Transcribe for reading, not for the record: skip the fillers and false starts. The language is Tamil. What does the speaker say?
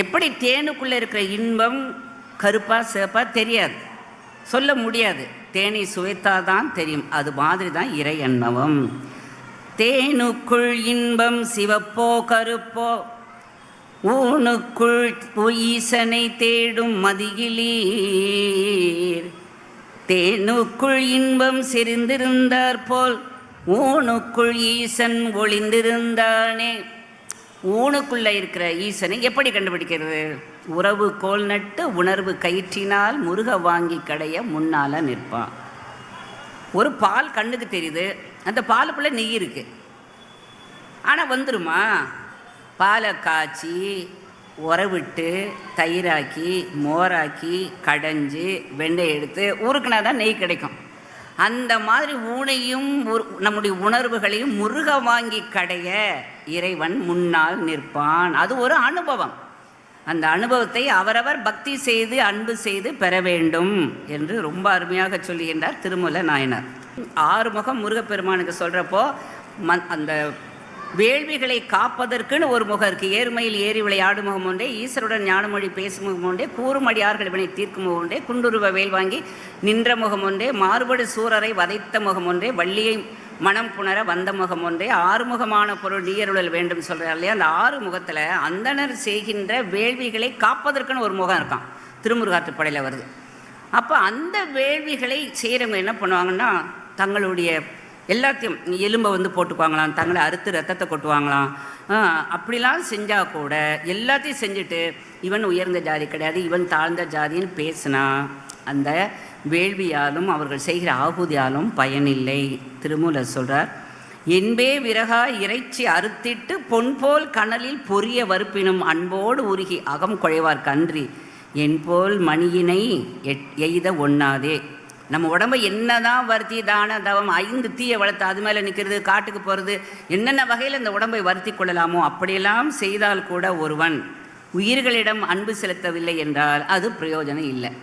எப்படி தேனுக்குள்ளே இருக்கிற இன்பம் கருப்பா சிவப்பா தெரியாது, சொல்ல முடியாது. தேனை சுவைத்தாதான் தெரியும். அது மாதிரி தான் இறை அனுபவம். தேனுக்குள் இன்பம் சிவப்போ கருப்போ ஊனுக்குள் ஈசனை தேடும் மதியிலீர். தேனுக்குள் இன்பம் செறிந்திருந்தார் போல் ஊனுக்குள் ஈசன் ஒளிந்திருந்தானே. ஊனுக்குள்ளே இருக்கிற ஈசனை எப்படி கண்டுபிடிக்கிறது? உறவு கோல் நட்டு உணர்வு கயிற்றினால் முருக வாங்கி கடைய முன்னால் நிற்பான். ஒரு பால் கண்ணுக்கு தெரியுது, அந்த பாலுக்குள்ளே நெய் இருக்குது. ஆனால் வந்துருமா? பாலை காய்ச்சி உறவிட்டு தயிராக்கி மோராக்கி கடைஞ்சி வெண்ணெய் எடுத்து ஊருக்குனா தான் நெய் கிடைக்கும். அந்த மாதிரி ஊனையும் நம்முடைய உணர்வுகளையும் முருக வாங்கி கடைய இறைவன் முன்னால் நிற்பான். அது ஒரு அனுபவம். அந்த அனுபவத்தை அவரவர் பக்தி செய்து அன்பு செய்து பெற வேண்டும் என்று ரொம்ப அருமையாக சொல்லுகின்றார் திருமூல நாயனார். ஆறுமுகம் முருகப்பெருமானுக்கு சொல்கிறப்போ அந்த வேள்விகளை காப்பதற்குன்னு ஒரு முகம் இருக்குது. ஏறுமையில் ஏறி விளையாடும் முகம் ஒன்றே, ஈஸ்வருடன் ஞானமொழி பேசும் முகம் ஒன்றே, கூறுமடியார்கள் இவனை தீர்க்கும் முகம் ஒன்றே, குண்டுருவ வேல் வாங்கி நின்ற முகம் ஒன்றே, மாறுபடு சூரரை வதைத்த முகம் ஒன்றே, வள்ளியை மனம் புணர வந்த முகம் ஒன்றே, ஆறுமுகமான பொருள் நீயருளல் வேண்டும் சொல்கிறார் இல்லையா? அந்த ஆறு முகத்தில் அந்தனர் செய்கின்ற வேள்விகளை காப்பதற்குன்னு ஒரு முகம் இருக்கான். திருமுருகாற்றுப்படையில் வருது. அப்போ அந்த வேள்விகளை செய்கிறவங்க என்ன பண்ணுவாங்கன்னா, தங்களுடைய எல்லாத்தையும் எலும்பை போட்டுக்குவாங்களாம், தங்களை அறுத்து ரத்தத்தை கொட்டுவாங்களாம். அப்படிலாம் செஞ்சால் கூட எல்லாத்தையும் செஞ்சுட்டு இவன் உயர்ந்த ஜாதி கிடையாது, இவன் தாழ்ந்த ஜாதின்னு பேசினா அந்த வேள்வியாலும் அவர்கள் செய்கிற ஆகுதியாலும் பயனில்லை. திருமூலர் சொல்கிறார், என்பே விறகா இறைச்சி அறுத்திட்டு பொன்போல் கனலில் பொரிய வறுப்பினும் அன்போடு உருகி அகம் குழைவார் கன்றி என்போல் மணியினை எய்த ஒண்ணாதே. நம்ம உடம்பை என்னதான் வருத்தி தான தவம் 5 தீயை வளர்த்து அது மேலே நிற்கிறது, காட்டுக்கு போகிறது, என்னென்ன வகையில் இந்த உடம்பை வருத்தி கொள்ளலாமோ அப்படியெல்லாம் செய்தால் கூட ஒருவன் உயிர்களிடம் அன்பு செலுத்தவில்லை என்றால் அது பிரயோஜனம் இல்லை.